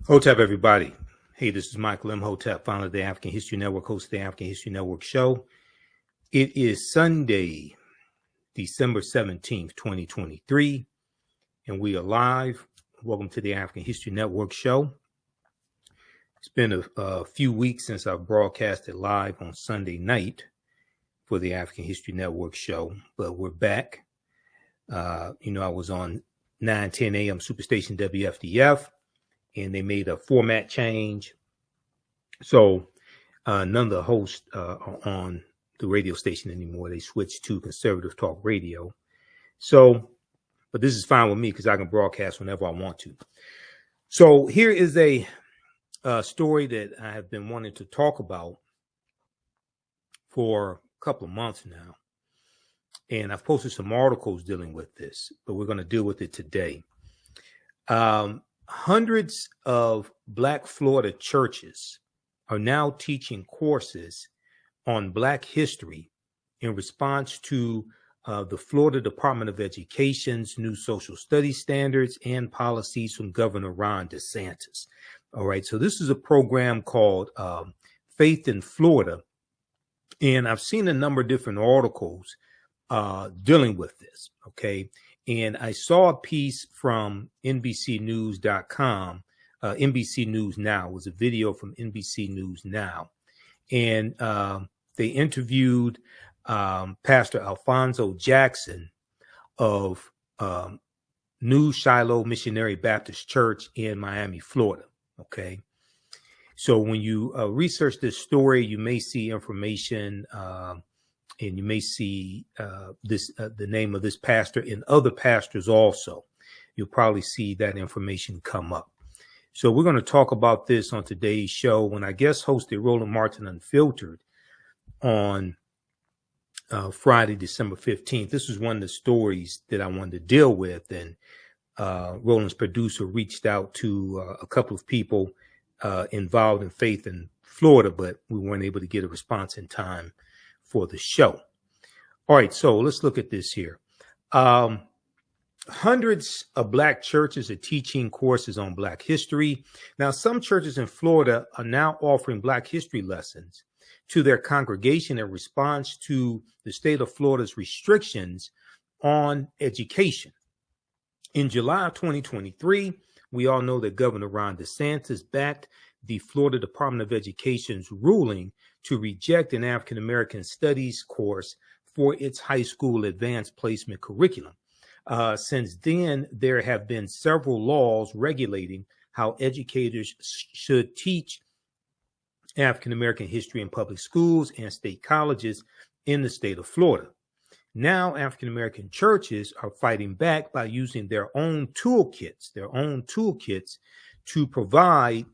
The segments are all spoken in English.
Hotep, everybody. Hey, this is Michael Imhotep, founder of the African History Network, host of the African History Network show. It is Sunday, December 17th, 2023, and we are live. Welcome to the African History Network show. It's been a few weeks since I've broadcasted live on Sunday night for the African History Network show, but we're back. I was on 9:10 a.m. Superstation WFDF, and they made a format change. So none of the hosts are on the radio station anymore. They switched to Conservative Talk Radio. So, but this is fine with me because I can broadcast whenever I want to. So here is a story that I have been wanting to talk about for a couple of months now. And I've posted some articles dealing with this, but we're going to deal with it today. Hundreds of Black Florida churches are now teaching courses on Black history in response to the Florida Department of Education's new social studies standards and policies from Governor Ron DeSantis. All right, so this is a program called Faith in Florida, and I've seen a number of different articles dealing with this, okay? And I saw a piece from NBCnews.com, NBC News Now. It was a video from NBC News Now. And they interviewed Pastor Alphonso Jackson of New Shiloh Missionary Baptist Church in Miami, Florida, okay? So when you research this story, you may see information and you may see the name of this pastor and other pastors also. You'll probably see that information come up. So we're going to talk about this on today's show when I guest hosted Roland Martin Unfiltered on Friday, December 15th. This was one of the stories that I wanted to deal with. And Roland's producer reached out to a couple of people involved in Faith in Florida, but we weren't able to get a response in time for the show. All right, so let's look at this here. Hundreds of Black churches are teaching courses on Black history. Now, some churches in Florida are now offering Black history lessons to their congregation in response to the state of Florida's restrictions on education. In July of 2023, we all know that Governor Ron DeSantis backed the Florida Department of Education's ruling to reject an African American studies course for its high school advanced placement curriculum. Since then, there have been several laws regulating how educators should teach African American history in public schools and state colleges in the state of Florida. Now, African American churches are fighting back by using their own toolkits to provide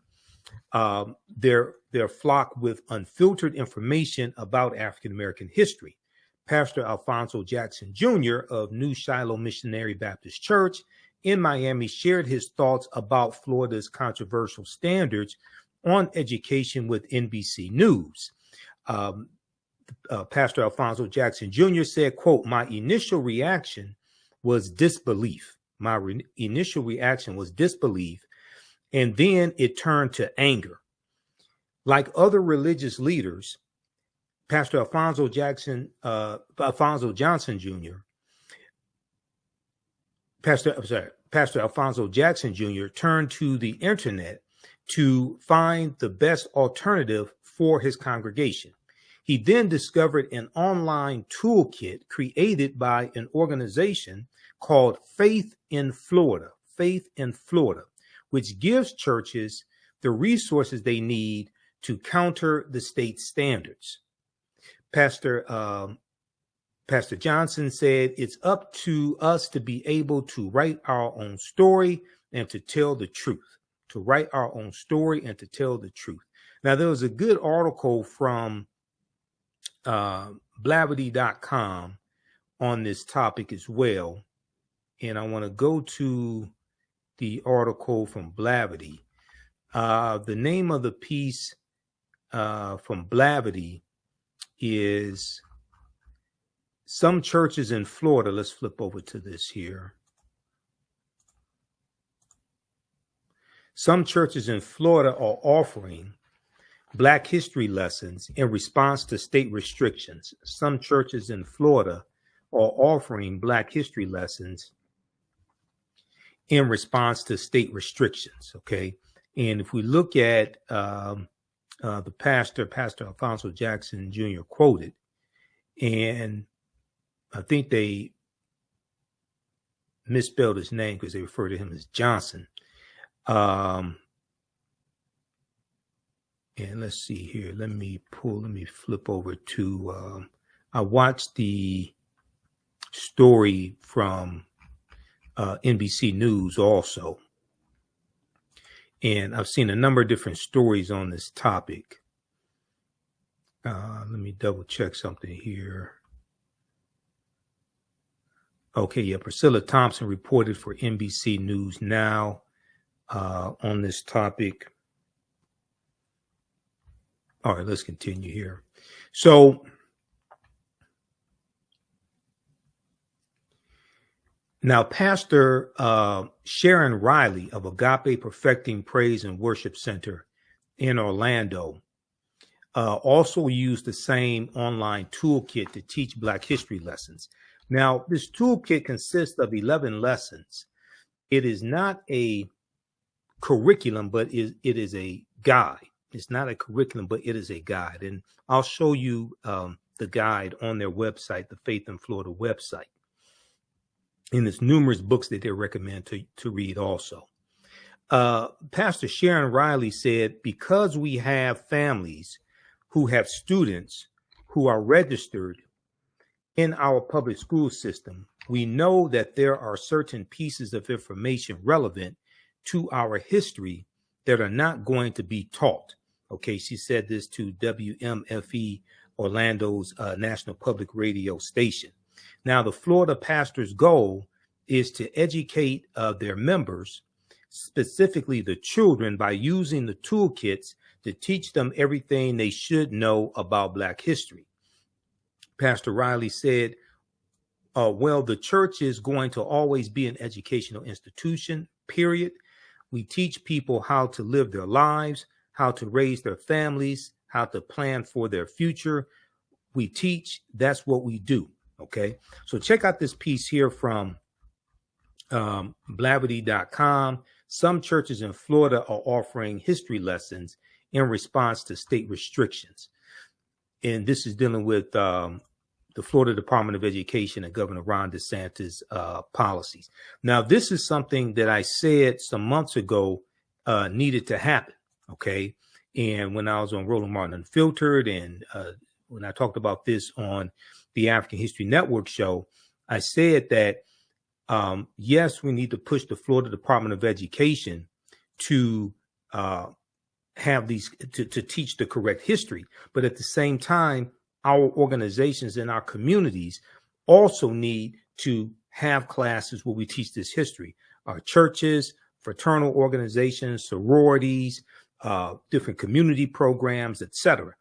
their flock with unfiltered information about African American history. Pastor Alphonso Jackson Jr. of New Shiloh Missionary Baptist Church in Miami shared his thoughts about Florida's controversial standards on education with NBC News. Pastor Alphonso Jackson Jr. said, quote, "My initial reaction was disbelief. Initial reaction was disbelief. And then it turned to anger. Like other religious leaders, Pastor Alphonso Jackson Jr. Pastor Alphonso Jackson Jr. turned to the internet to find the best alternative for his congregation. He then discovered an online toolkit created by an organization called Faith in Florida, which gives churches the resources they need to counter the state standards. Pastor Johnson said, "It's up to us to be able to write our own story and to tell the truth, Now, there was a good article from Blavity.com on this topic as well. And I want to go to the article from Blavity. The name of the piece from Blavity is some churches in Florida. Let's flip over to this here. Some churches in Florida are offering Black history lessons in response to state restrictions. Some churches in Florida are offering Black history lessons in response to state restrictions. Okay. And if we look at the Pastor Alphonso Jackson Jr. quoted, and I think they misspelled his name because they refer to him as Johnson. And let's see here. Let me flip over to, I watched the story from NBC News also. And I've seen a number of different stories on this topic. Let me double check something here. Okay, yeah, Priscilla Thompson reported for NBC News Now on this topic. All right, let's continue here. So now, Pastor Sharon Riley of Agape Perfecting Praise and Worship Center in Orlando also used the same online toolkit to teach Black history lessons. Now, this toolkit consists of 11 lessons. It is not a curriculum, but it is a guide. It's not a curriculum, but it is a guide. And I'll show you the guide on their website, the Faith in Florida website. And there's numerous books that they recommend to read also. Pastor Sharon Riley said, because we have families who have students who are registered in our public school system, we know that there are certain pieces of information relevant to our history that are not going to be taught. Okay, she said this to WMFE, Orlando's national public radio station. Now, the Florida pastor's goal is to educate their members, specifically the children, by using the toolkits to teach them everything they should know about Black history. Pastor Riley said, well, the church is going to always be an educational institution, period. We teach people how to live their lives, how to raise their families, how to plan for their future. We teach, that's what we do. Okay, so check out this piece here from Blavity.com. Some churches in Florida are offering history lessons in response to state restrictions. And this is dealing with the Florida Department of Education and Governor Ron DeSantis policies. Now, this is something that I said some months ago needed to happen. Okay. And when I was on Roland Martin Unfiltered, and when I talked about this on the African History Network show, I said that, yes, we need to push the Florida Department of Education to have these, to teach the correct history. But at the same time, our organizations and our communities also need to have classes where we teach this history. Our churches, fraternal organizations, sororities, different community programs, etc.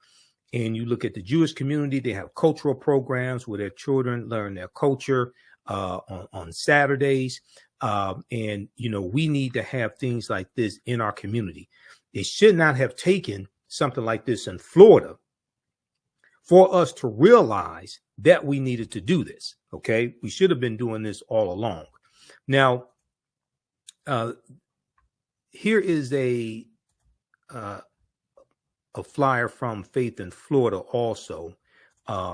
And you look at the Jewish community, they have cultural programs where their children learn their culture on Saturdays. And, you know, we need to have things like this in our community. It should not have taken something like this in Florida for us to realize that we needed to do this. Okay, we should have been doing this all along. Now, here is a flyer from Faith in Florida also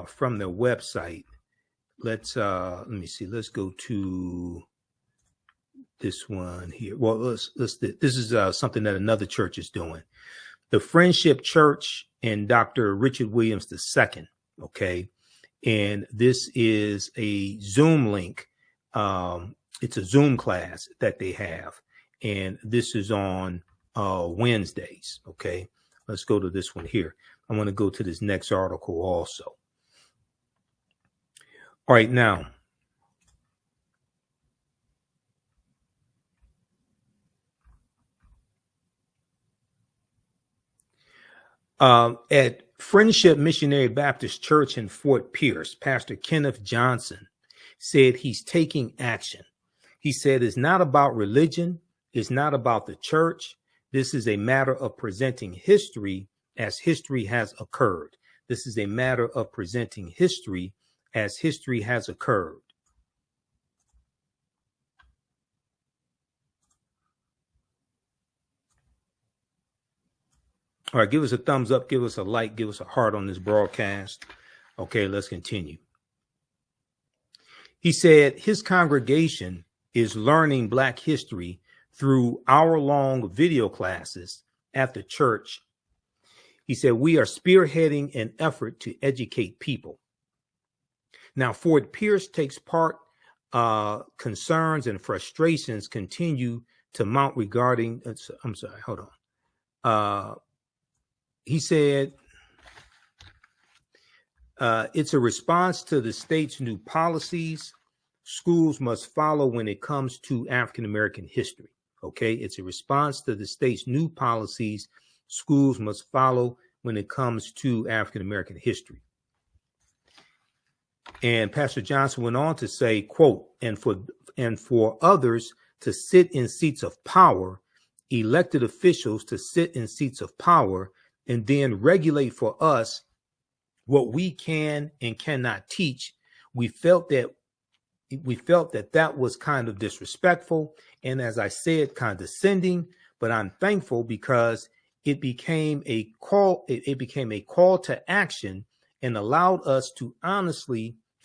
from their website. Let's let me see. Let's go to this one here. Well, this is something that another church is doing. The Friendship Church and Dr. Richard Williams II. Okay. And this is a Zoom link. It's a Zoom class that they have. And this is on Wednesdays. Okay. Let's go to this one here. I want to go to this next article also. All right. Now, at Friendship Missionary Baptist Church in Fort Pierce, Pastor Kenneth Johnson said he's taking action. He said it's not about religion. It's not about the church. This is a matter of presenting history as history has occurred. This is a matter of presenting history as history has occurred. All right, give us a thumbs up, give us a like, give us a heart on this broadcast. Okay, let's continue. He said his congregation is learning Black history through hour-long video classes at the church. He said, we are spearheading an effort to educate people. Now, Ford Pierce takes part. Concerns and frustrations continue to mount regarding, I'm sorry, hold on. He said, it's a response to the state's new policies schools must follow when it comes to African-American history. Okay, it's a response to the state's new policies schools must follow when it comes to African-American history. And Pastor Johnson went on to say, quote, and for others to sit in seats of power, elected officials to sit in seats of power, and then regulate for us what we can and cannot teach. We felt that was kind of disrespectful, and as I said, condescending, but I'm thankful because it became a call to action and allowed us to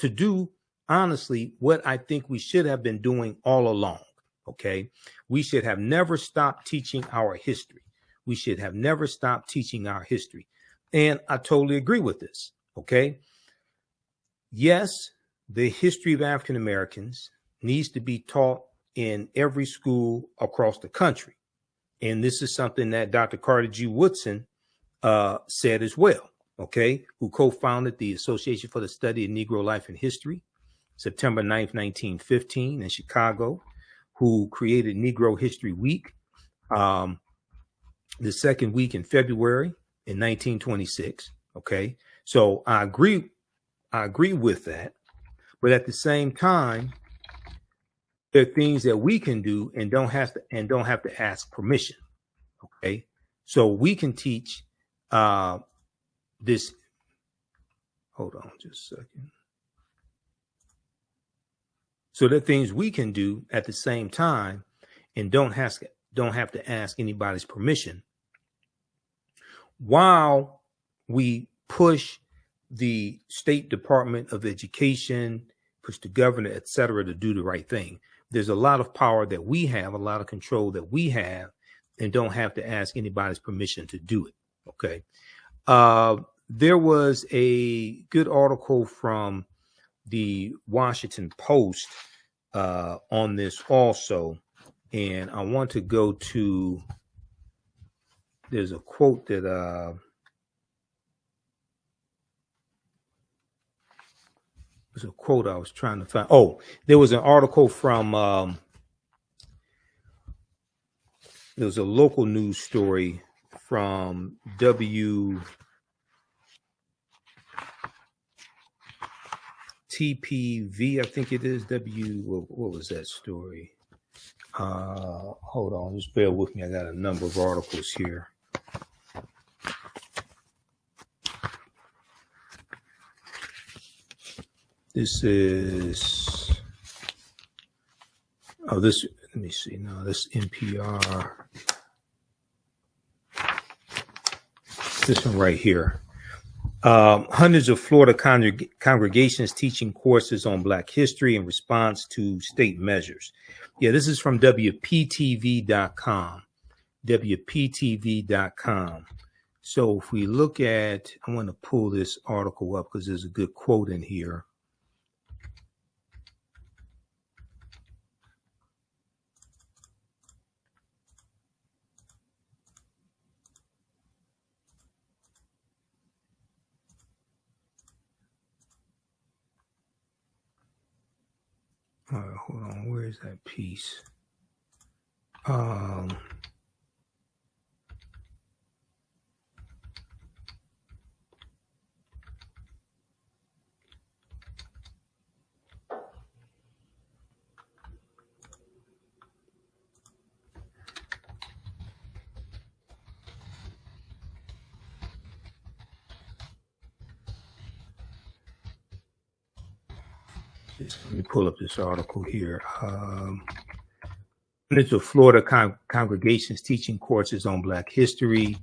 do honestly what I think we should have been doing all along. Okay, we should have never stopped teaching our history. We should have never stopped teaching our history. And I totally agree with this. Okay, yes, the history of African Americans needs to be taught in every school across the country. And this is something that Dr. Carter G. Woodson said as well, okay, who co-founded the Association for the Study of Negro Life and History, September 9th, 1915 in Chicago, who created Negro History Week, the second week in February in 1926, okay? So I agree with that. But at the same time, there are things that we can do and don't have to ask permission. Okay, so we can teach this. Hold on just a second. So there are things we can do at the same time and don't have to ask anybody's permission, while we push the State Department of Education, push the governor, et cetera, to do the right thing. There's a lot of power that we have, a lot of control that we have, and don't have to ask anybody's permission to do it. Okay. There was a good article from the Washington Post on this also, and I want to go to, there's a quote that there's a quote I was trying to find. Oh, there was an article from, there was a local news story from WTPV, I think it is. What was that story? Hold on, just bear with me. I got a number of articles here. This is, let me see. No, this NPR. This one right here. Hundreds of Florida congregations teaching courses on Black history in response to state measures. Yeah, this is from WPTV.com. WPTV.com. So if we look at, I want to pull this article up because there's a good quote in here. All right, hold on. Where is that piece? Let me pull up this article here. It's a Florida congregations teaching courses on Black history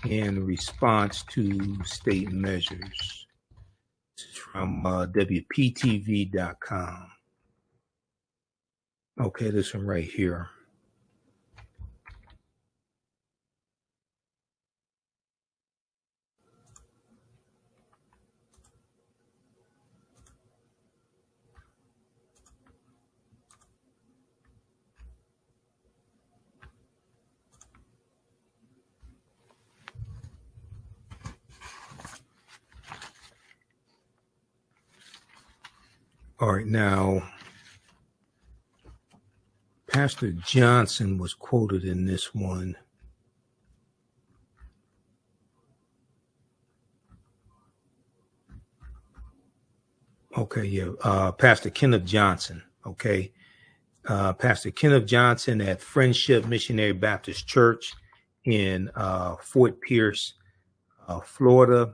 in response to state measures. This is from WPTV.com. Okay, this one right here. All right, now, Pastor Johnson was quoted in this one. Okay, yeah, Pastor Kenneth Johnson, okay. Pastor Kenneth Johnson at Friendship Missionary Baptist Church in Fort Pierce, Florida.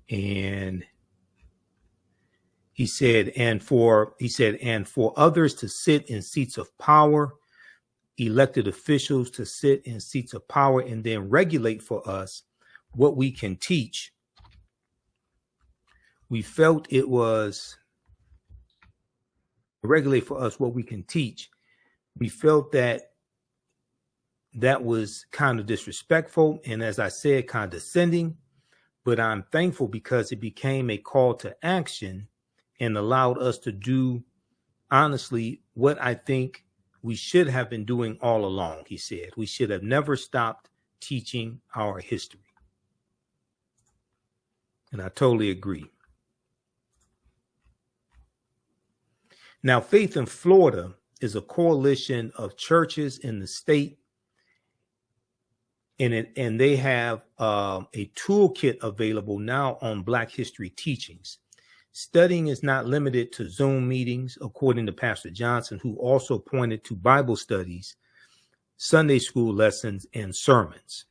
And he said, and for others to sit in seats of power, elected officials to sit in seats of power and then regulate for us what we can teach. We felt it was regulate for us what we can teach. We felt that was kind of disrespectful and, as I said, condescending, but I'm thankful because it became a call to action and allowed us to do, honestly, what I think we should have been doing all along, he said. We should have never stopped teaching our history. And I totally agree. Now, Faith in Florida is a coalition of churches in the state, and they have a toolkit available now on Black history teachings. Studying is not limited to Zoom meetings, according to Pastor Johnson, who also pointed to Bible studies, Sunday school lessons, and sermons.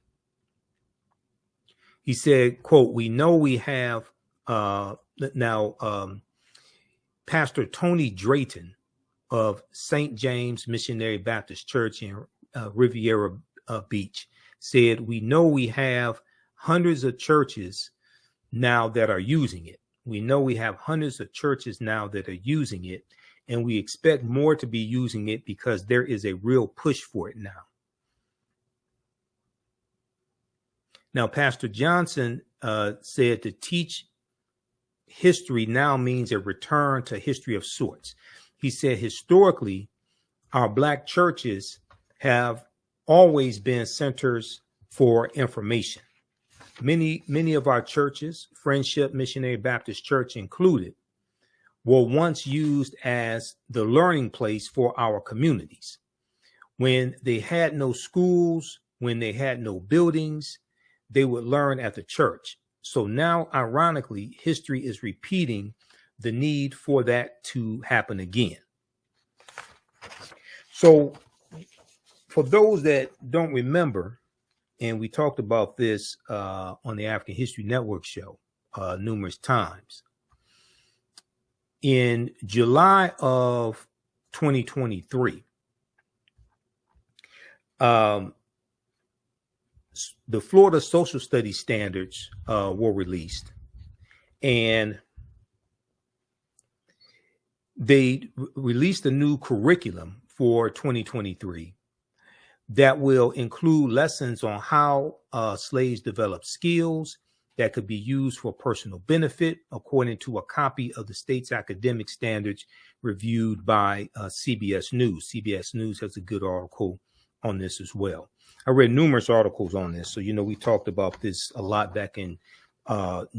He said, quote, we know we have Pastor Tony Drayton of St. James Missionary Baptist Church in Riviera Beach said, we know we have hundreds of churches now that are using it. We know we have hundreds of churches now that are using it, and we expect more to be using it because there is a real push for it now. Now, Pastor Johnson said to teach history now means a return to history of sorts. He said, historically, our Black churches have always been centers for information. Many of our churches, Friendship Missionary Baptist Church included, were once used as the learning place for our communities. When they had no schools, when they had no buildings, they would learn at the church. So now, ironically, history is repeating the need for that to happen again. So for those that don't remember, and we talked about this on the African History Network show numerous times. In July of 2023, the Florida Social Studies standards were released, and they released a new curriculum for 2023 that will include lessons on how slaves developed skills that could be used for personal benefit, according to a copy of the state's academic standards reviewed by CBS News. CBS News has a good article on this as well. I read numerous articles on this. So, we talked about this a lot back in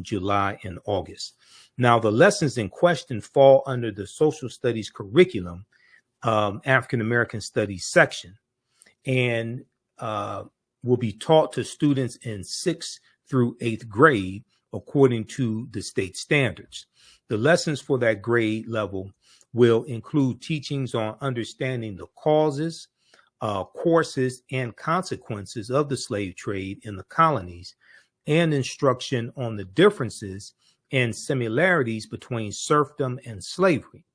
July and August. Now, the lessons in question fall under the social studies curriculum, African-American studies section, and will be taught to students in 6th through 8th grade, according to the state standards. The lessons for that grade level will include teachings on understanding the causes, courses, and consequences of the slave trade in the colonies, and instruction on the differences and similarities between serfdom and slavery,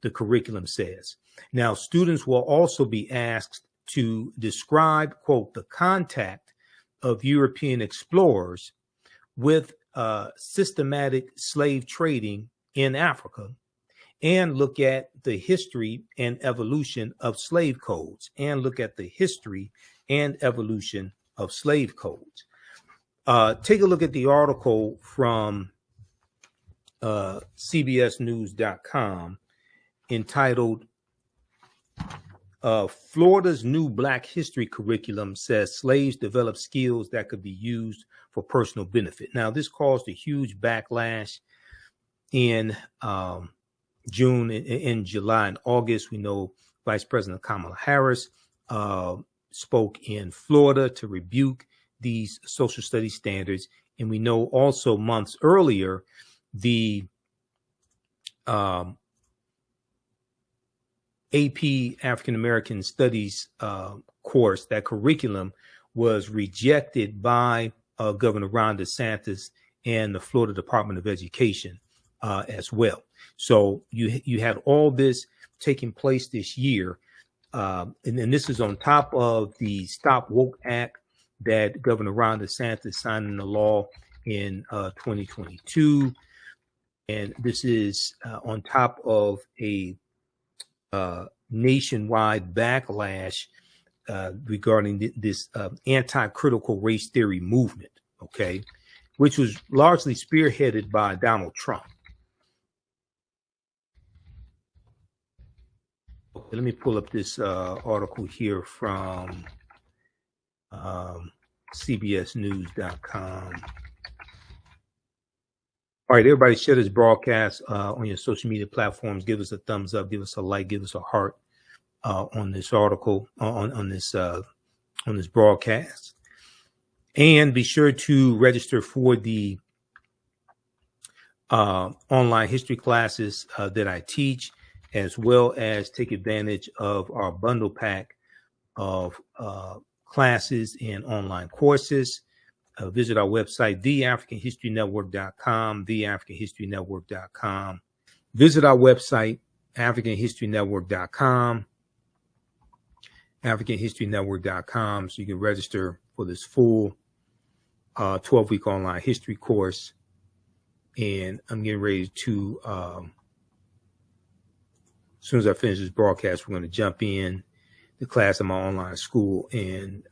the curriculum says. Now, students will also be asked to describe, quote, the contact of European explorers with systematic slave trading in Africa, and look at the history and evolution of slave codes, Take a look at the article from CBSnews.com entitled Florida's new Black history curriculum says slaves develop skills that could be used for personal benefit. Now, this caused a huge backlash in June, in July and August. We know Vice President Kamala Harris spoke in Florida to rebuke these social studies standards. And we know also months earlier, the AP African American Studies course, that curriculum was rejected by Governor Ron DeSantis and the Florida Department of Education as well. So you had all this taking place this year. And then this is on top of the Stop Woke Act that Governor Ron DeSantis signed into law in 2022. And this is on top of a nationwide backlash regarding this anti-critical race theory movement, okay, which was largely spearheaded by Donald Trump. Okay, let me pull up this article here from CBSnews.com. All right, everybody, share this broadcast on your social media platforms. Give us a thumbs up, give us a like, give us a heart on this article, on this broadcast, and be sure to register for the online history classes that I teach, as well as take advantage of our bundle pack of classes and online courses. Visit our website, TheAHNShow.com, TheAHNShow.com. Visit our website, AfricanHistoryNetwork.com, AfricanHistoryNetwork.com, so you can register for this full 12-week online history course. And I'm getting ready to, as soon as I finish this broadcast, we're going to jump in the class of my online school and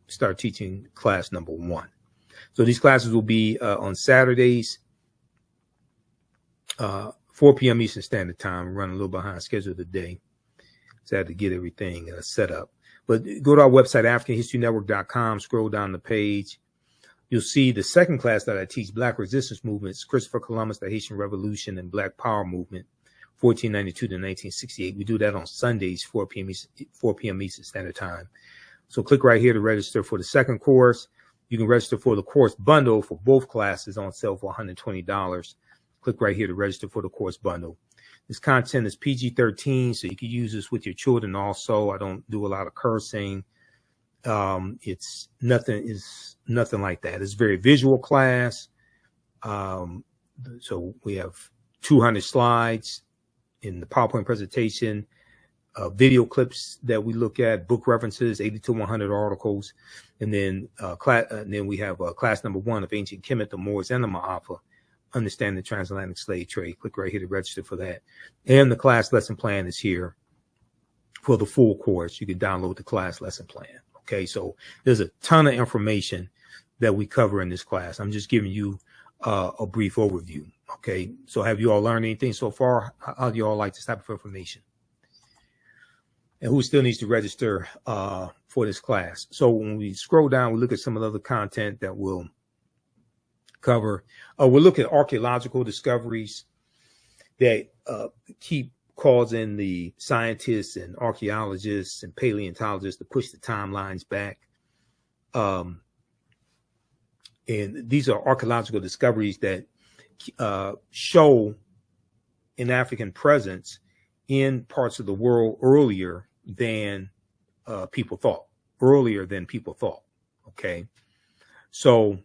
start teaching class number 1. So these classes will be on Saturdays, 4 p.m. Eastern Standard Time. We're running a little behind schedule today, so I had to get everything set up. But go to our website, AfricanHistoryNetwork.com, scroll down the page. You'll see the second class that I teach, Black Resistance Movements, Christopher Columbus, the Haitian Revolution, and Black Power Movement, 1492 to 1968. We do that on Sundays, 4 p.m. Eastern Standard Time. So click right here to register for the second course. You can register for the course bundle for both classes on sale for $120. Click right here to register for the course bundle. This content is PG-13, so you can use this with your children also. I don't do a lot of cursing. It's nothing like that. It's a very visual class. So we have 200 slides in the PowerPoint presentation, video clips that we look at, book references, 80 to 100 articles. And then we have class number 1 of Ancient Kemet, the Moors, and the Ma'afa, Understanding the Transatlantic Slave Trade. Click right here to register for that. And the class lesson plan is here for the full course. You can download the class lesson plan. Okay, so there's a ton of information that we cover in this class. I'm just giving you a brief overview. Okay, so have you all learned anything so far? How do you all like this type of information? And who still needs to register for this class? So when we scroll down, we look at some of the other content that we'll cover. We'll look at archaeological discoveries that keep causing the scientists and archaeologists and paleontologists to push the timelines back. And these are archaeological discoveries that show an African presence in parts of the world earlier than people thought. Okay, so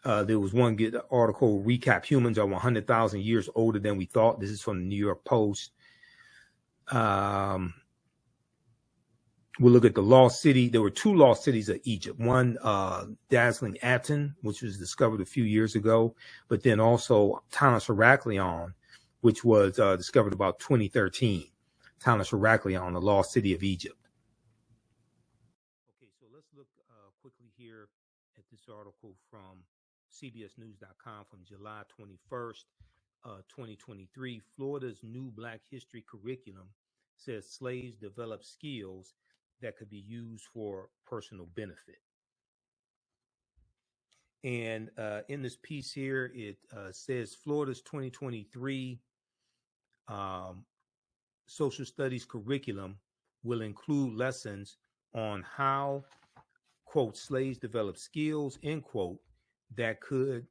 There was one good article, Recap Humans Are 100,000 Years Older Than We Thought. This is from the New York Post. We'll look at the lost city. There were two lost cities of Egypt. One, dazzling Aten, which was discovered a few years ago, but then also Tanis Heraklion, which was discovered about 2013. Tanis Heraklion, the lost city of Egypt. Okay, so let's look quickly here at this article from CBSNews.com from July 21st, 2023. Florida's new Black history curriculum says slaves develop skills that could be used for personal benefit. And in this piece here, it says Florida's 2023 social studies curriculum will include lessons on how, quote, slaves develop skills, end quote, that could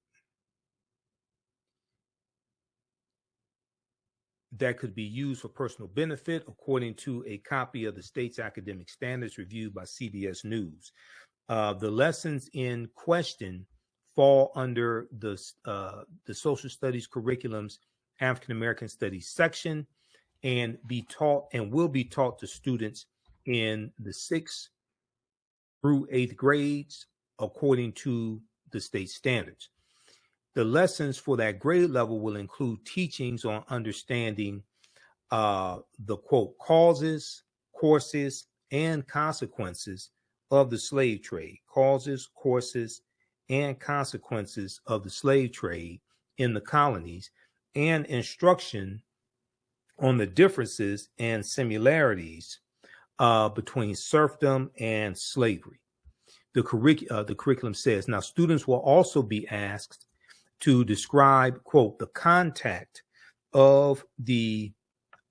be used for personal benefit, according to a copy of the state's academic standards reviewed by CBS News. The lessons in question fall under the social studies curriculum's African American Studies section and will be taught to students in the 6th through 8th grades, according to the state standards. The lessons for that grade level will include teachings on understanding the, quote, causes, courses, and consequences of the slave trade, causes, courses, and consequences of the slave trade in the colonies, and instruction on the differences and similarities between serfdom and slavery. The curriculum says, now students will also be asked to describe, quote, the contact of the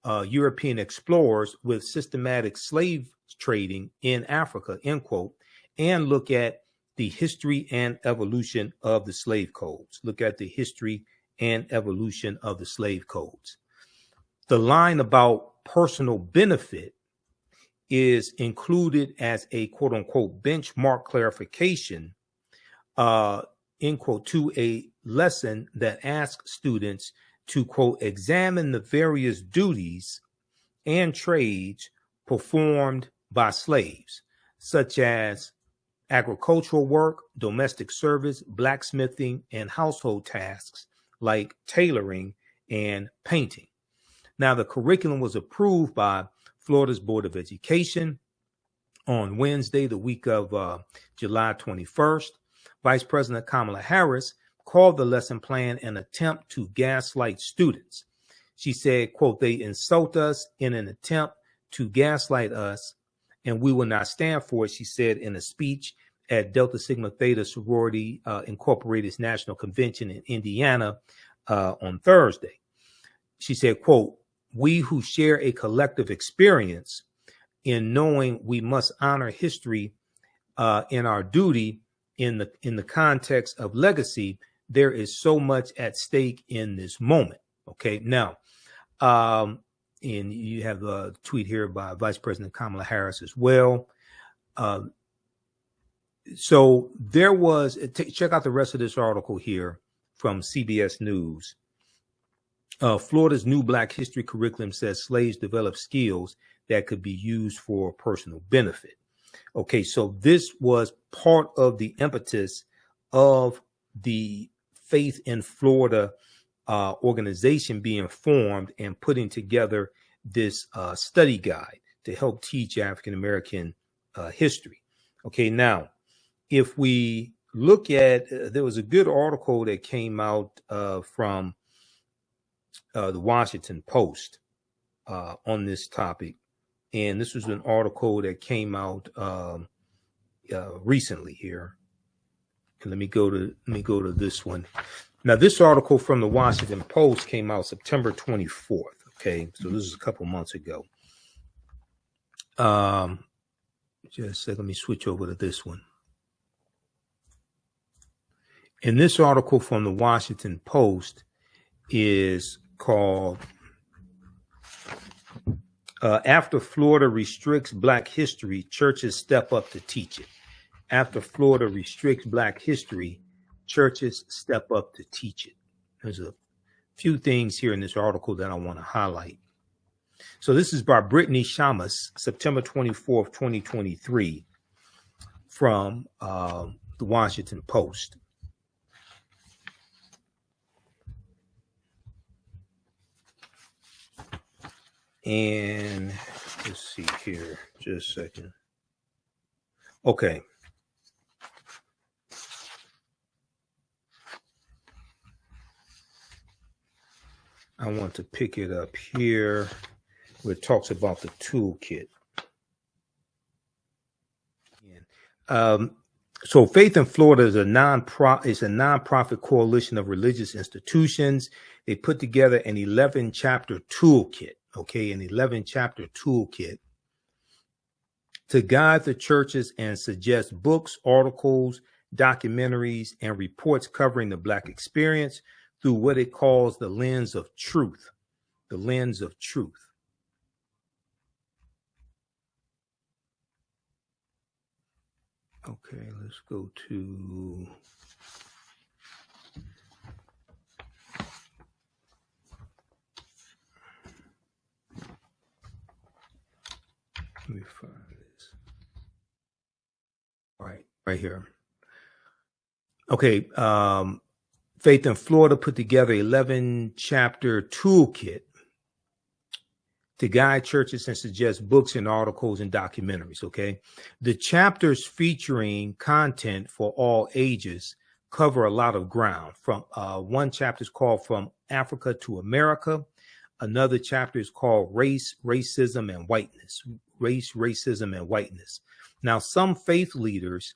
European explorers with systematic slave trading in Africa, end quote, and look at the history and evolution of the slave codes. Look at the history and evolution of the slave codes. The line about personal benefit is included as a, quote unquote, benchmark clarification, end quote, to a lesson that asks students to, quote, examine the various duties and trades performed by slaves, such as agricultural work, domestic service, blacksmithing, and household tasks like tailoring and painting. Now, the curriculum was approved by Florida's Board of Education on Wednesday, the week of July 21st. Vice President Kamala Harris called the lesson plan an attempt to gaslight students. She said, quote, they insult us in an attempt to gaslight us, and we will not stand for it, she said in a speech at Delta Sigma Theta Sorority Incorporated's National Convention in Indiana on Thursday. She said, quote, we who share a collective experience in knowing we must honor history in our duty in the context of legacy, there is so much at stake in this moment. Okay, now, and you have a tweet here by Vice President Kamala Harris as well. So there was, check out the rest of this article here from CBS News. Florida's new Black history curriculum says slaves develop skills that could be used for personal benefit. Okay, so this was part of the impetus of the Faith in Florida organization being formed and putting together this study guide to help teach African American history. Okay, now, if we look at, there was a good article that came out from the Washington Post on this topic. And this was an article that came out recently here. And let me go to this one. Now, this article from the Washington Post came out September 24th. Okay, so this is a couple months ago. Just a second, let me switch over to this one. And this article from the Washington Post is called After Florida Restricts Black History, Churches Step Up to Teach It. After Florida restricts Black history, churches step up to teach it. There's a few things here in this article that I want to highlight. So this is by Brittany Shamus, September 24th, 2023, from the Washington Post. And let's see here, just a second. Okay. I want to pick it up here where it talks about the toolkit. So Faith in Florida is a nonprofit coalition of religious institutions. They put together an 11-chapter toolkit, okay, an 11-chapter toolkit to guide the churches and suggest books, articles, documentaries, and reports covering the Black experience through what it calls the lens of truth, the lens of truth. Okay, let's go to let me find this. All right here. Okay, Faith in Florida put together 11-chapter toolkit to guide churches and suggest books and articles and documentaries, okay? The chapters featuring content for all ages cover a lot of ground. From one chapter is called From Africa to America. Another chapter is called Race, Racism, and Whiteness. Race, Racism, and Whiteness. Now, some faith leaders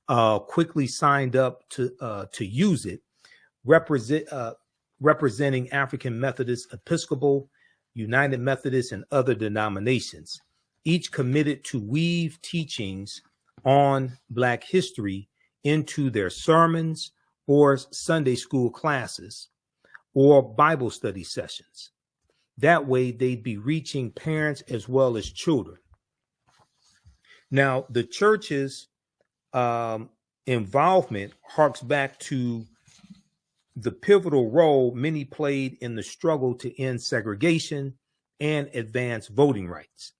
quickly signed up to use it, representing African Methodist, Episcopal, United Methodist, and other denominations, each committed to weave teachings on Black history into their sermons or Sunday school classes or Bible study sessions. That way, they'd be reaching parents as well as children. Now, the church's involvement harks back to the pivotal role many played in the struggle to end segregation and advance voting rights.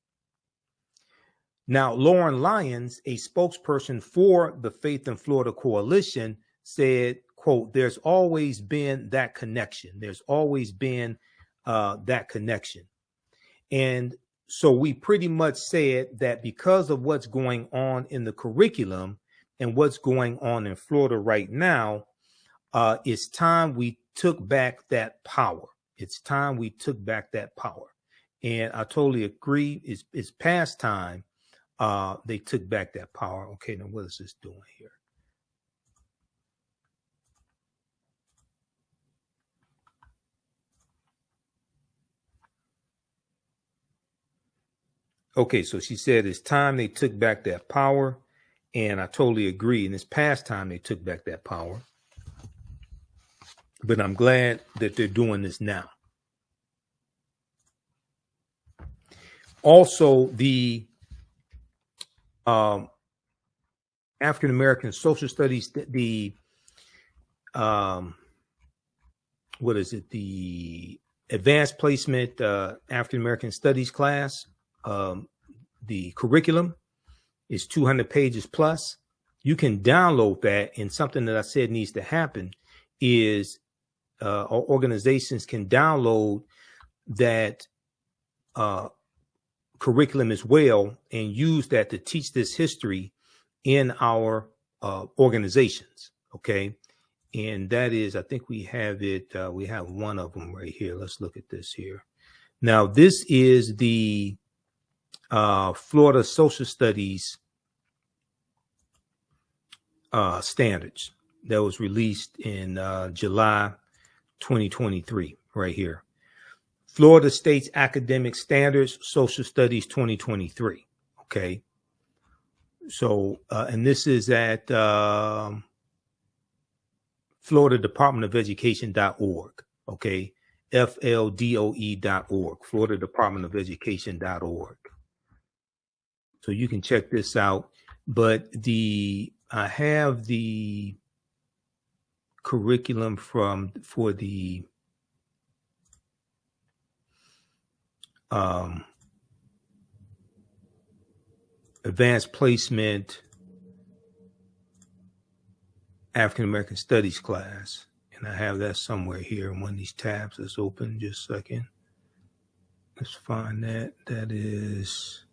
Now, Lauren Lyons, a spokesperson for the Faith in Florida Coalition, said, quote, "There's always been that connection. There's always been that connection." And so we pretty much said that because of what's going on in the curriculum and what's going on in Florida right now, it's time we took back that power. It's time we took back that power. And I totally agree. It's past time they took back that power. Okay, now what is this doing here? Okay, so she said it's time they took back that power. And I totally agree. And it's past time they took back that power. But I'm glad that they're doing this now. Also, the African American Social Studies, the Advanced Placement African American Studies class, the curriculum is 200 pages plus. You can download that, and something that I said needs to happen is organizations can download that curriculum as well and use that to teach this history in our organizations. Okay. And that is, I think we have it. We have one of them right here. Let's look at this here. Now, this is the Florida Social Studies standards that was released in July 2023 right here. Florida State's Academic Standards, Social Studies 2023. Okay. So, and this is at Florida Department of Education.org. Okay. FLDOE.org, Florida Department of Education.org. So you can check this out. But I have the curriculum for the advanced placement African American Studies class, and I have that somewhere here in one of these tabs. Let's open just a second. Let's find that. That is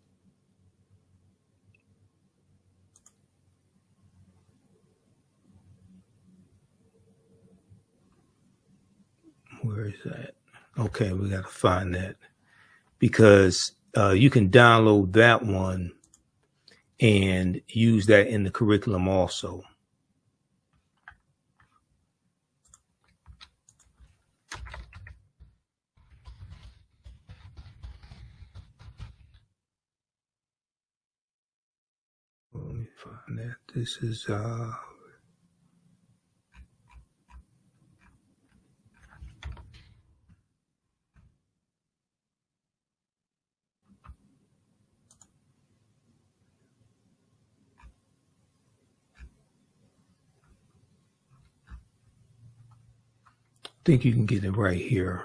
where is that? Okay, we got to find that because you can download that one and use that in the curriculum also. Let me find that. This is I think you can get it right here.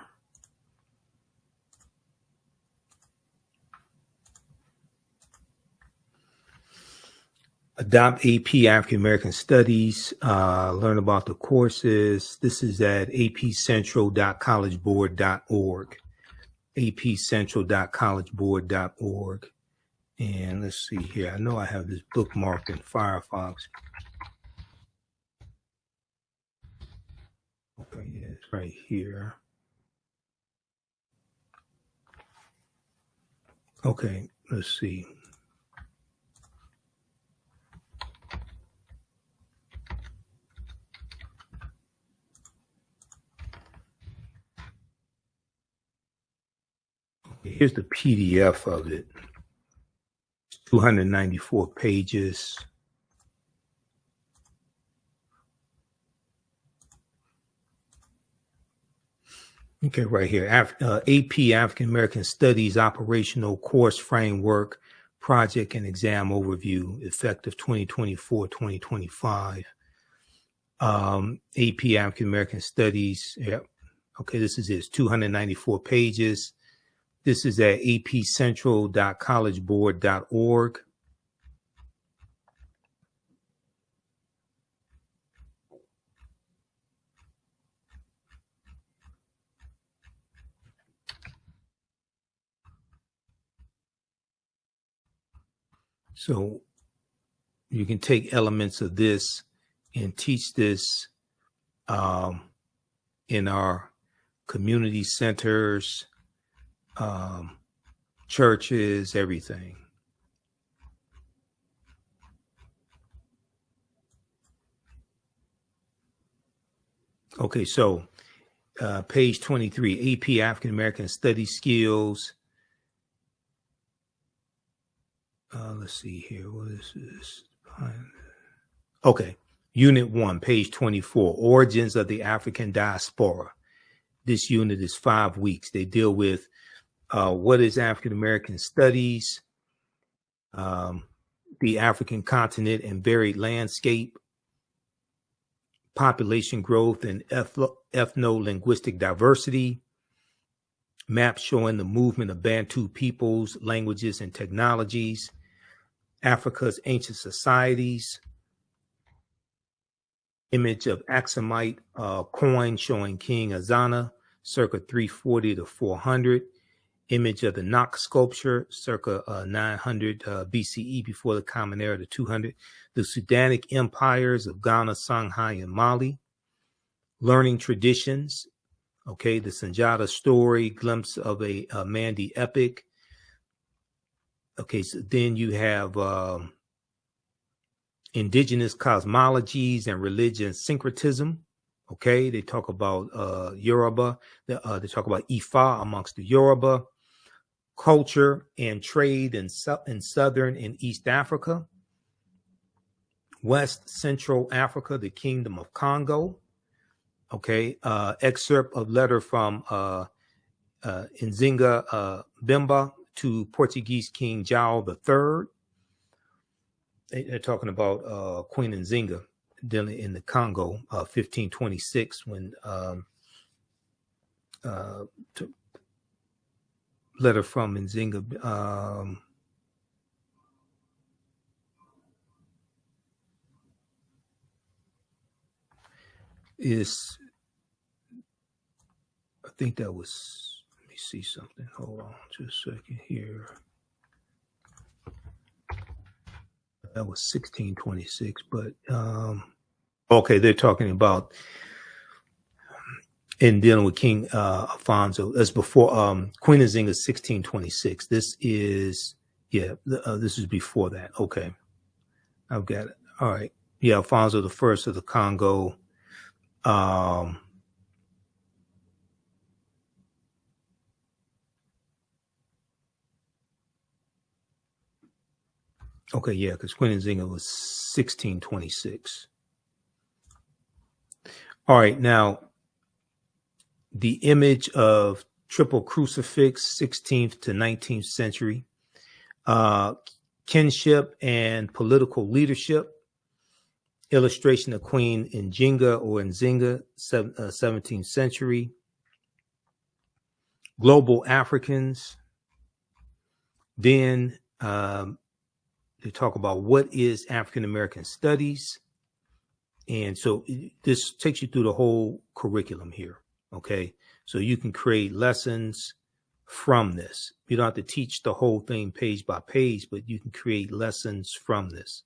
Adopt AP African American Studies. Learn about the courses. This is at apcentral.collegeboard.org. apcentral.collegeboard.org. And let's see here. I know I have this bookmarked in Firefox. Okay, yeah, it's right here. Okay, let's see. Here's the PDF of it. 294 pages. Okay, right here. AP African American Studies Operational Course Framework Project and Exam Overview, effective 2024-2025. AP African American Studies. Yep. Okay, this is it. 294 pages. This is at apcentral.collegeboard.org. So you can take elements of this and teach this in our community centers, churches, everything. Okay, so page 23, AP African American Study Skills. Let's see here. What is this? Okay, Unit 1, page 24, Origins of the African Diaspora. This unit is 5 weeks. They deal with what is African American Studies, the African continent and varied landscape, population growth and ethno-linguistic diversity, maps showing the movement of Bantu peoples, languages, and technologies, Africa's ancient societies, image of Aksumite coin showing King Azana, circa 340 to 400, image of the Knox sculpture, circa 900 BCE before the Common Era to 200, the Sudanic empires of Ghana, Songhai, and Mali, learning traditions, okay, the Sanjata story, glimpse of a Mandi epic. Okay, so then you have indigenous cosmologies and religion syncretism. Okay, they talk about Yoruba, they talk about Ifa amongst the Yoruba, culture and trade in Southern and East Africa, West Central Africa, the Kingdom of Congo. Okay, excerpt of letter from Nzinga Bemba to Portuguese King João III. They're talking about Queen Nzinga. dealing in the Congo, 1526, when letter from Nzinga. I think that was, let me see something. Hold on just a second here. That was 1626, but okay, they're talking about in dealing with King Alphonso. That's before Queen Nzinga 1626. This is, yeah, this is before that. Okay, I've got it. All right, yeah, Alfonso the First of the Congo. Okay, yeah, because Queen Nzinga was 1626. All right, now the image of triple crucifix, 16th to 19th century, kinship and political leadership, illustration of Queen Nzinga or Nzinga, 17th century, global Africans. Then they talk about what is African American studies. And so this takes you through the whole curriculum here. Okay. So you can create lessons from this. You don't have to teach the whole thing page by page, but you can create lessons from this.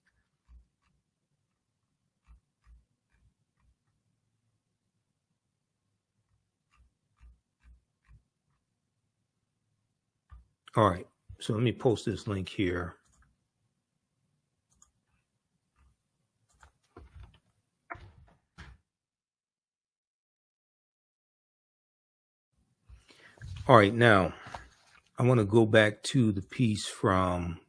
All right. So let me post this link here. All right, now I want to go back to the piece from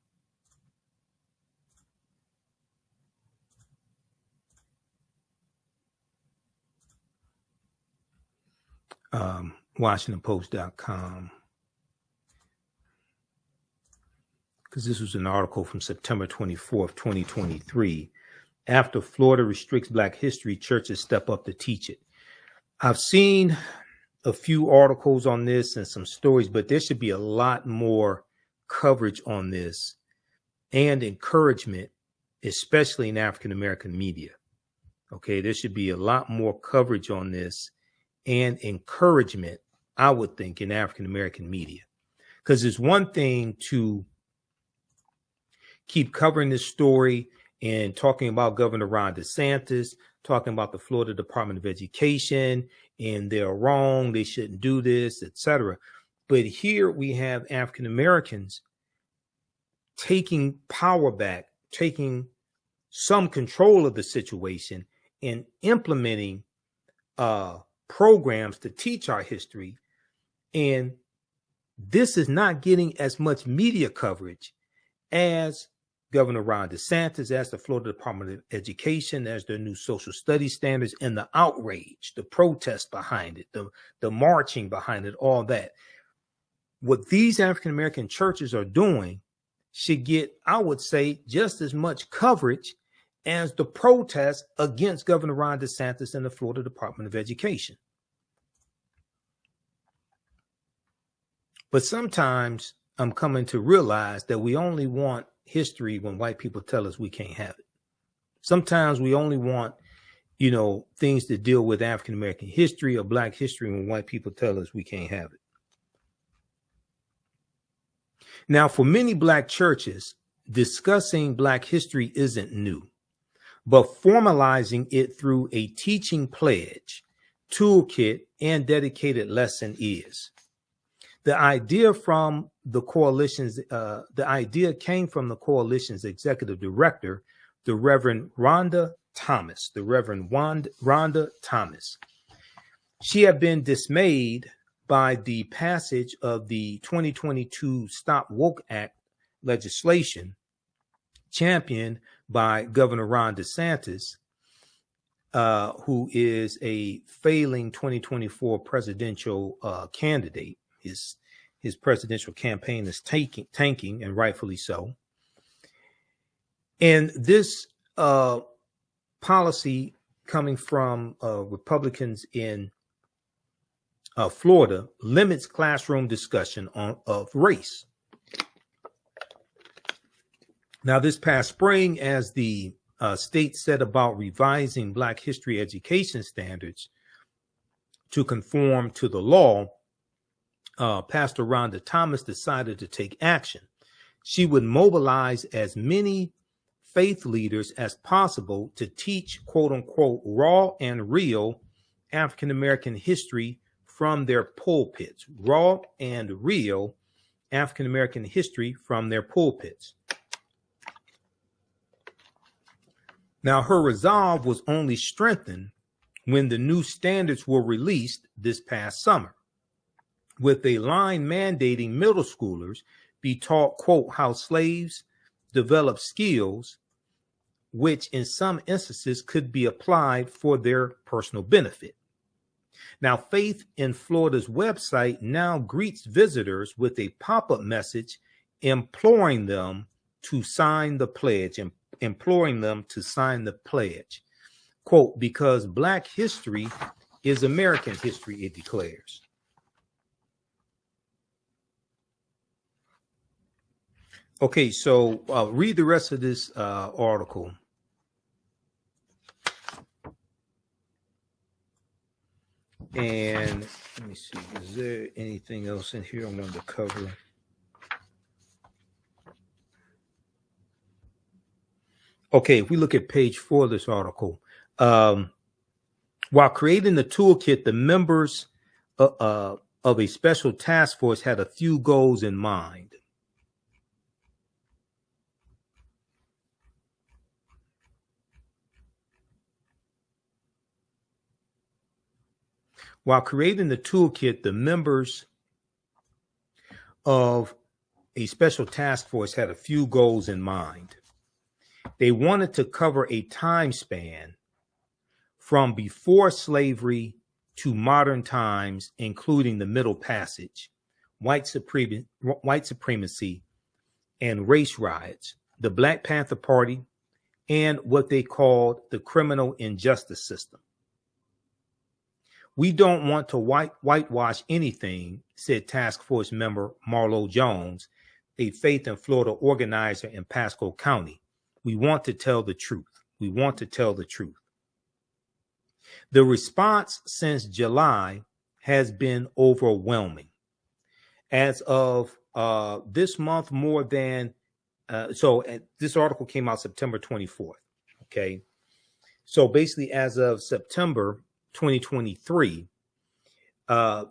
WashingtonPost.com, because this was an article from September 24th, 2023. After Florida restricts Black history, churches step up to teach it. I've seen a few articles on this and some stories, but there should be a lot more coverage on this and encouragement, especially in African American media. Okay, there should be a lot more coverage on this and encouragement, I would think, in African American media. Because it's one thing to keep covering this story and talking about Governor Ron DeSantis, talking about the Florida Department of Education, and they're wrong, they shouldn't do this, etc. But here we have African Americans taking power back, taking some control of the situation, and implementing programs to teach our history. And this is not getting as much media coverage as Governor Ron DeSantis, as the Florida Department of Education, as their new social studies standards, and the outrage, the protest behind it, the marching behind it, all that. What these African-American churches are doing should get, I would say, just as much coverage as the protest against Governor Ron DeSantis and the Florida Department of Education. But sometimes I'm coming to realize that we only want history when white people tell us we can't have it. Sometimes we only want, things to deal with African American history or Black history when white people tell us we can't have it. Now, for many Black churches, discussing Black history isn't new, but formalizing it through a teaching pledge, toolkit, and dedicated lesson is. The idea from the coalition's, came from the coalition's executive director, the Reverend Rhonda Thomas. She had been dismayed by the passage of the 2022 Stop Woke Act legislation championed by Governor Ron DeSantis, who is a failing 2024 presidential candidate. His presidential campaign is tanking, and rightfully so. And this policy coming from Republicans in Florida limits classroom discussion of race. Now, this past spring, as the state set about revising Black history education standards to conform to the law, Pastor Rhonda Thomas decided to take action. She would mobilize as many faith leaders as possible to teach, quote unquote, raw and real African American history from their pulpits. Raw and real African American history from their pulpits. Now, her resolve was only strengthened when the new standards were released this past summer, with a line mandating middle schoolers be taught, quote, how slaves develop skills, which in some instances could be applied for their personal benefit. Now, Faith in Florida's website now greets visitors with a pop-up message imploring them to sign the pledge, quote, because Black history is American history, it declares. Okay, so read the rest of this article. And let me see, is there anything else in here I'm going to cover? Okay, if we look at page 4 of this article, while creating the toolkit, the members of a special task force had a few goals in mind. While creating the toolkit, the members of a special task force had a few goals in mind. They wanted to cover a time span from before slavery to modern times, including the Middle Passage, white supremacy, and race riots, the Black Panther Party, and what they called the criminal injustice system. We don't want to whitewash anything, said task force member Marlo Jones, a Faith in Florida organizer in Pasco County. We want to tell the truth. We want to tell the truth. The response since July has been overwhelming. As of this month, more than, this article came out September 24th, okay? So basically as of September 2023,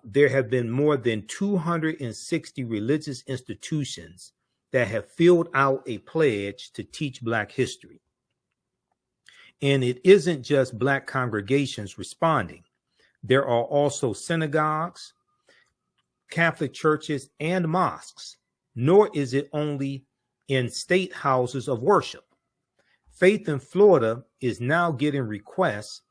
there have been more than 260 religious institutions that have filled out a pledge to teach Black history. And it isn't just Black congregations responding. There are also synagogues, Catholic churches, and mosques, nor is it only in state houses of worship. Faith in Florida is now getting requests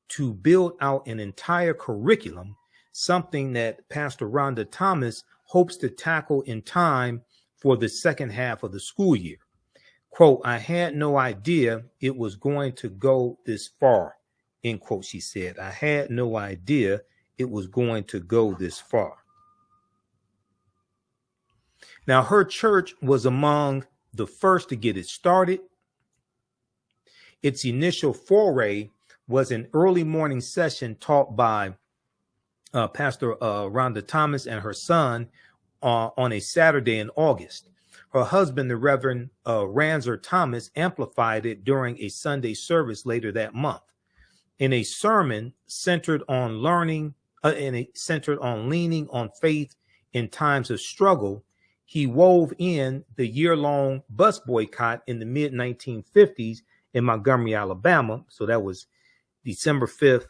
to build out an entire curriculum, something that Pastor Rhonda Thomas hopes to tackle in time for the second half of the school year. Quote, I had no idea it was going to go this far, end quote, she said. I had no idea it was going to go this far. Now, her church was among the first to get it started. Its initial foray was an early morning session taught by Pastor Rhonda Thomas and her son on a Saturday in August. Her husband, the Reverend Ranzer Thomas, amplified it during a Sunday service later that month. In a sermon centered on learning, centered on leaning on faith in times of struggle, he wove in the year-long bus boycott in the mid-1950s in Montgomery, Alabama. So that was December 5th,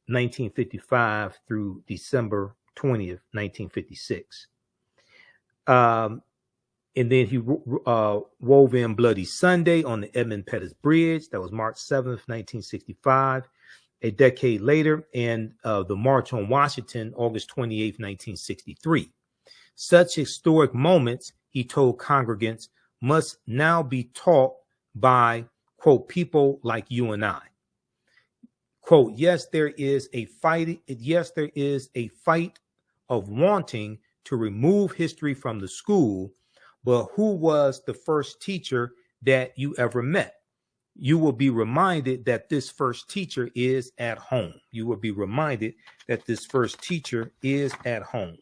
1955 through December 20th, 1956. And then he wove in Bloody Sunday on the Edmund Pettus Bridge. That was March 7th, 1965. A decade later, and the March on Washington, August 28th, 1963. Such historic moments, he told congregants, must now be taught by, quote, people like you and I. Quote, yes, there is a fight of wanting to remove history from the school, but who was the first teacher that you ever met? You will be reminded that this first teacher is at home. You will be reminded that this first teacher is at home.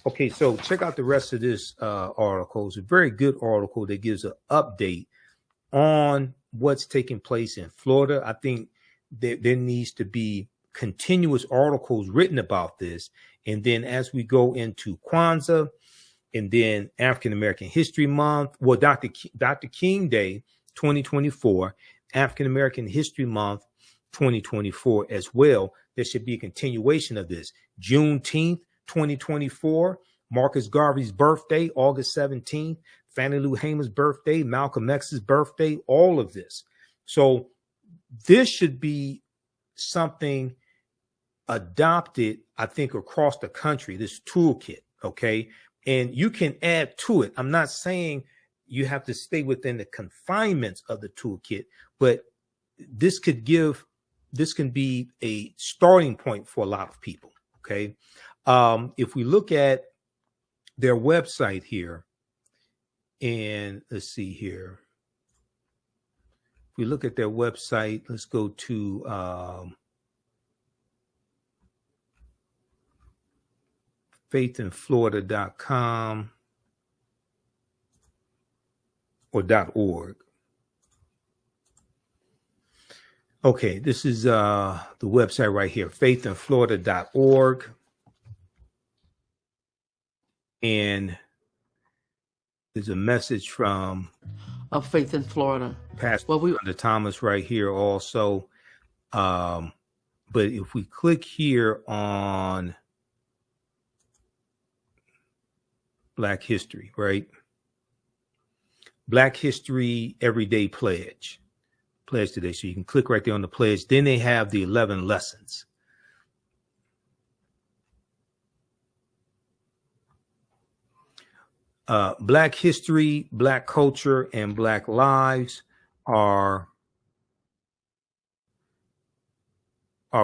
Okay, so check out the rest of this article. It's a very good article that gives an update on what's taking place in Florida. I think that there needs to be continuous articles written about this. And then as we go into Kwanzaa and then African American History Month, well, Dr. King Day 2024, African American History Month 2024 as well. There should be a continuation of this. Juneteenth 2024, Marcus Garvey's birthday, August 17th, Fannie Lou Hamer's birthday, Malcolm X's birthday, all of this. So this should be something adopted, I think, across the country, this toolkit, okay? And you can add to it. I'm not saying you have to stay within the confinements of the toolkit, but this can be a starting point for a lot of people, okay? If we look at their website here, and let's see here. If we look at their website, let's go to faithinflorida.com or .org. Okay, this is the website right here, faithinflorida.org. And there's a message from of Faith in Florida. Pastor Thomas right here also. But if we click here on Black History, right? Black History Everyday Pledge today. So you can click right there on the pledge. Then they have the 11 lessons. Black history, Black culture, and Black lives are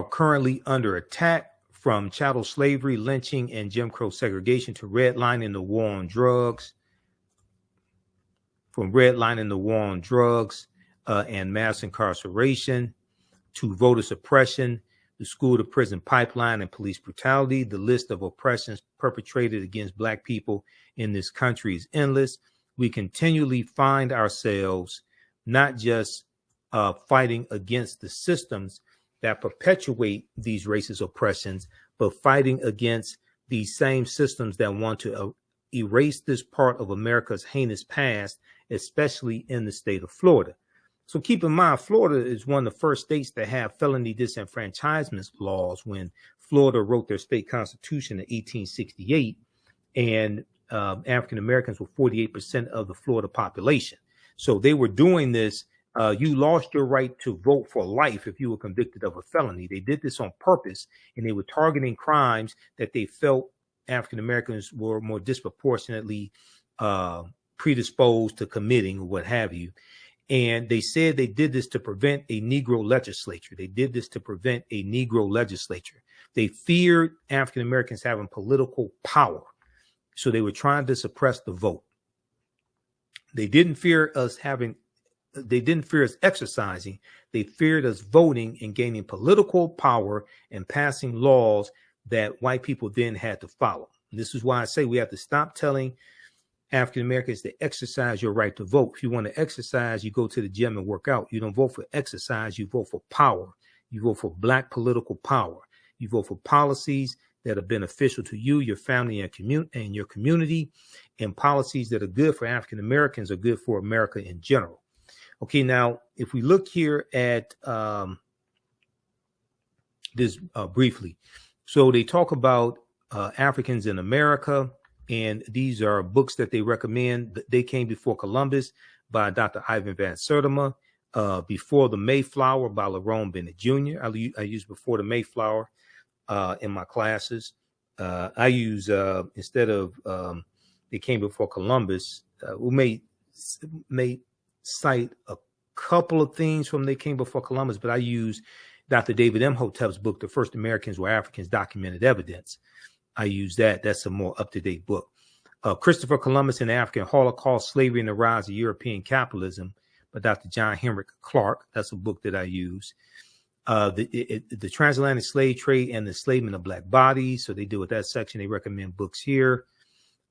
currently under attack, from chattel slavery, lynching, and Jim Crow segregation to redlining the war on drugs, and mass incarceration, to voter suppression, the school to prison pipeline, and police brutality. The list of oppressions perpetrated against Black people in this country is endless. We continually find ourselves not just fighting against the systems that perpetuate these racist oppressions, but fighting against these same systems that want to erase this part of America's heinous past, especially in the state of Florida. So keep in mind, Florida is one of the first states to have felony disenfranchisement laws when Florida wrote their state constitution in 1868, and African Americans were 48% of the Florida population. So they were doing this. You lost your right to vote for life if you were convicted of a felony. They did this on purpose, and they were targeting crimes that they felt African Americans were more disproportionately predisposed to committing, or what have you. And they said they did this to prevent a Negro legislature. They feared African Americans having political power, so they were trying to suppress the vote. They didn't fear us exercising. They feared us voting and gaining political power and passing laws that white people then had to follow. And this is why I say we have to stop telling African Americans to exercise your right to vote. If you want to exercise, you go to the gym and work out. You don't vote for exercise, you vote for power. You vote for Black political power. You vote for policies that are beneficial to you, your family, and your community, and policies that are good for African Americans, are good for America in general. Okay, now, if we look here at this briefly. So they talk about Africans in America, and these are books that they recommend. They Came Before Columbus by Dr. Ivan Van Sertima, Before the Mayflower by Lerone Bennett Jr. I use Before the Mayflower in my classes. I use, instead of They Came Before Columbus, we may cite a couple of things from They Came Before Columbus, but I use Dr. David Imhotep's book, The First Americans Were Africans, Documented Evidence. I use that. That's a more up-to-date book. Christopher Columbus and the African Holocaust, Slavery and the Rise of European Capitalism by Dr. John Henrik Clark. That's a book that I use. The Transatlantic Slave Trade and the Enslavement of Black Bodies. So they deal with that section. They recommend books here.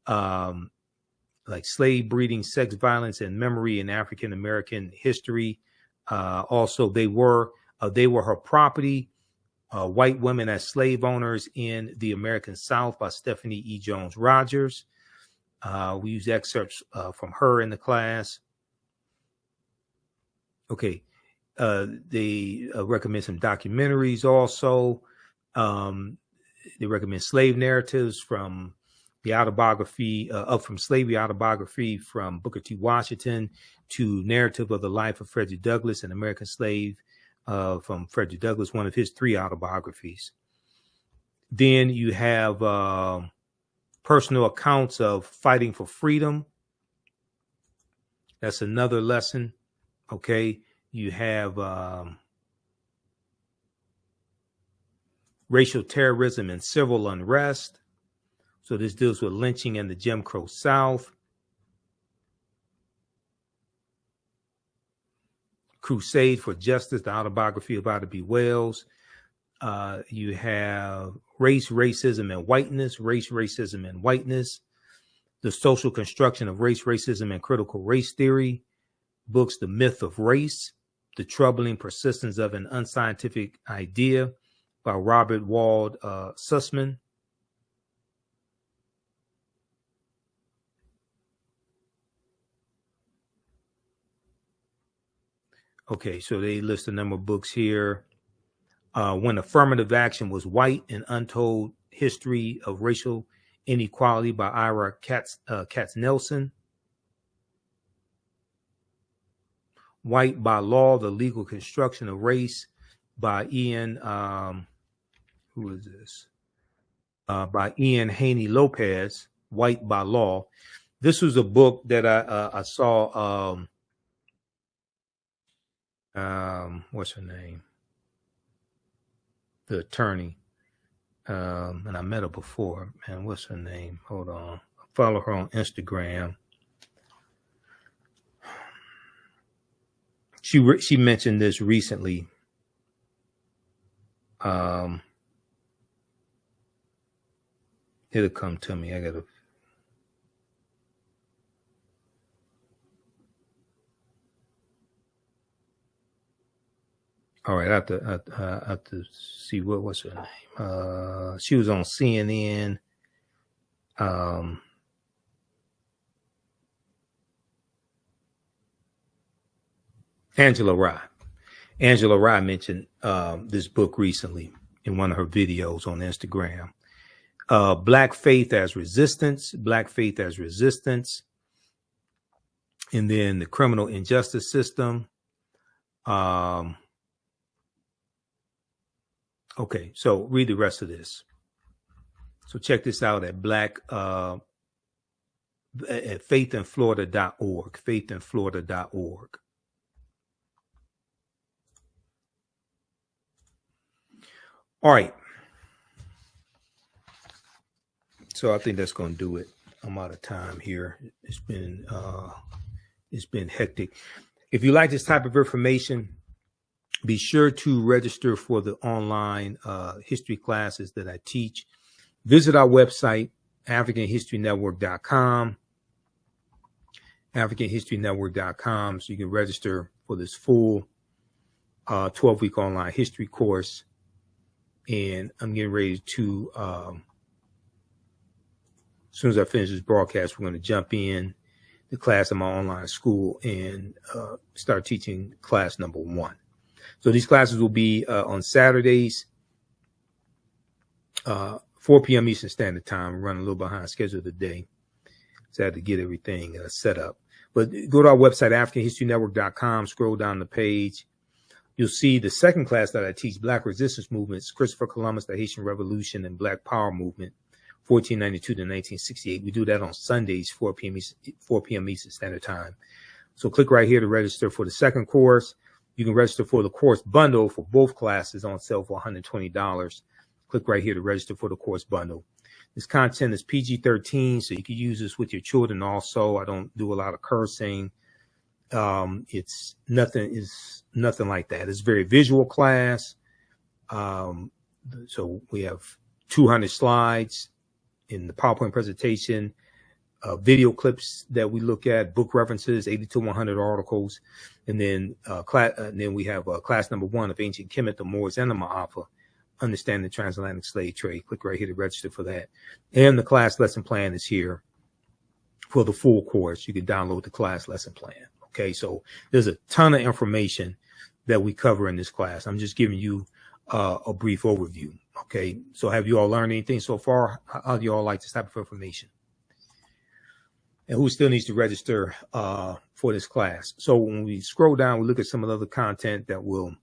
Like Slave Breeding, Sex Violence and Memory in African American History. Also, they were her property. White Women as Slave Owners in the American South by Stephanie E. Jones Rogers. We use excerpts from her in the class. Okay. They recommend some documentaries also. They recommend slave narratives from the autobiography from slavery autobiography from Booker T. Washington to narrative of the life of Frederick Douglass, an American slave from Frederick Douglass, one of his 3 autobiographies. Then you have personal accounts of fighting for freedom. That's another lesson. Okay. You have racial terrorism and civil unrest. So this deals with lynching and the Jim Crow South. Crusade for Justice, the autobiography of Ida B. Wells. You have Race, Racism, and Whiteness, Race, Racism, and Whiteness. The Social Construction of Race, Racism, and Critical Race Theory. Books, The Myth of Race, The Troubling Persistence of an Unscientific Idea by Robert Wald Sussman. Okay, so they list a number of books here. When Affirmative Action Was White, An Untold History of Racial Inequality by Ira Katznelson. White by Law, The Legal Construction of Race by Ian, who is this? By Ian Haney Lopez, White by Law. This was a book that I saw, what's her name? The attorney. And I met her before. Man, what's her name? Hold on. I follow her on Instagram. She mentioned this recently. It'll come to me. I gotta. All right, I have to see what's her name. She was on CNN. Angela Rye mentioned this book recently in one of her videos on Instagram. Black Faith as Resistance, and then the Criminal Injustice System. Okay, so read the rest of this. So check this out at at faithinflorida.org, faithinflorida.org. All right. So I think that's going to do it. I'm out of time here. It's been hectic. If you like this type of information, be sure to register for the online history classes that I teach. Visit our website, AfricanHistoryNetwork.com, AfricanHistoryNetwork.com, so you can register for this full 12-week online history course. And I'm getting ready to, as soon as I finish this broadcast, we're going to jump in the class of my online school and start teaching class number 1. So these classes will be on Saturdays, 4 p.m. Eastern Standard Time. I'm running a little behind schedule today, so I had to get everything set up. But go to our website, AfricanHistoryNetwork.com, scroll down the page. You'll see the second class that I teach, Black Resistance Movements, Christopher Columbus, the Haitian Revolution, and Black Power Movement, 1492 to 1968. We do that on Sundays, 4 p.m. Eastern Standard Time. So click right here to register for the second course. You can register for the course bundle for both classes on sale for $120. Click right here to register for the course bundle. This content is PG-13, so you can use this with your children also. I don't do a lot of cursing. It's nothing like that. It's a very visual class. So we have 200 slides in the PowerPoint presentation, video clips that we look at, book references, 80 to 100 articles. And then, we have class number 1 of Ancient Kemet, the Moors, and the Ma'afa, Understanding the Transatlantic Slave Trade. Click right here to register for that. And the class lesson plan is here for the full course. You can download the class lesson plan. Okay, so there's a ton of information that we cover in this class. I'm just giving you a brief overview. Okay, so have you all learned anything so far? How do you all like this type of information? And who still needs to register for this class? So when we scroll down, we look at some of the other content that we'll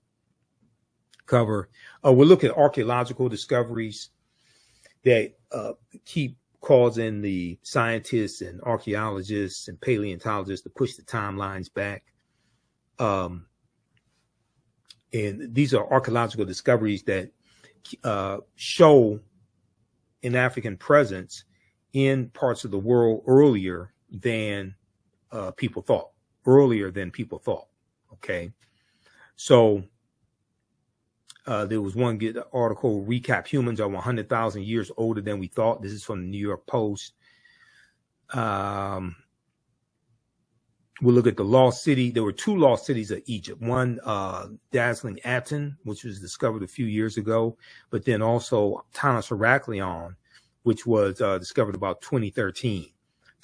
cover. We'll look at archaeological discoveries that keep causing the scientists and archaeologists and paleontologists to push the timelines back. And these are archaeological discoveries that show an African presence in parts of the world earlier than people thought. Okay, so there was one good article, Recap Humans Are 100,000 Years Older Than We Thought. This is from the New York Post. We'll look at the lost city. There were 2 lost cities of Egypt. One, dazzling Aten, which was discovered a few years ago, but then also Tanis Heraklion, which was discovered about 2013.